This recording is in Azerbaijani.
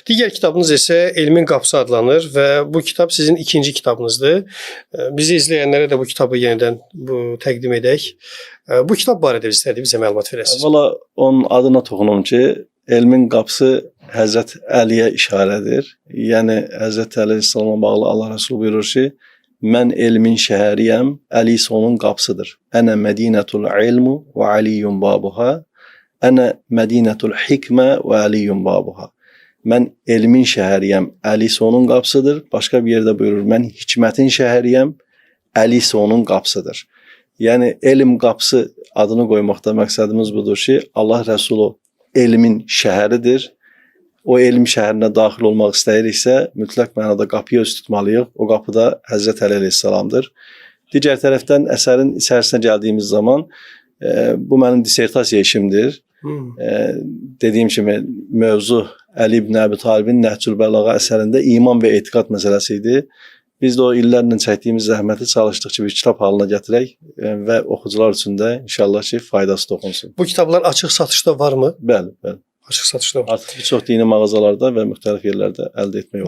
Digər kitabınız isə Elmin Qapısı adlanır və bu kitab sizin ikinci kitabınızdır. Bizi izləyənlərə də bu kitabı yenidən təqdim edək. Bu kitab barədə bizə məlumat verəsiniz. Valla onun adına toxunum ki, Elmin Qapısı Həzrət Əliyə işarədir. Yəni Həzrət Əli Aleyhisselama bağlı Allah Resulü buyurur ki, mən elmin şəhəriyəm, Əli isə onun qapısıdır. Ənə mədinətul ilmu və Aliyyun babuha. Ənə mədinətul hikmə və Aliyyun babuha. Mən elmin şəhəriyəm, Əli isə onun qapısıdır. Başqa bir yerdə buyurur, mən hikmətin şəhəriyəm, Əli isə onun qapısıdır. Yəni elm qapısı adını qoymaqda məqsədimiz budur ki, Allah Resulü elmin şəhəridir. O elm şəhərinə daxil olmaq istəyiriksə, mütləq mənada qapıya üz tutmalıyıq. O qapı da Həzrət Əli Əleyhisselamdır. Digər tərəfdən əsərin içərisinə gəldiyimiz zaman bu mənim dissertasiya işimdir. Dediyim kimi mövzu Əli ibn Əbi Talibin Nəhcül Bəlağa əsərində iman və etiqad məsələsi idi. Biz də o illərlə çəkdiyimiz zəhməti çalışdıq ki, bir kitab halına gətirək və oxucular üçün də inşallah ki, faydası toxunsun. Bu kitablar açıq satışda varmı? Bəli, bəli. Açıq satışda var. Artıq bir çox dini mağazalarda və müxtəlif yerlərdə əldə etmək olur.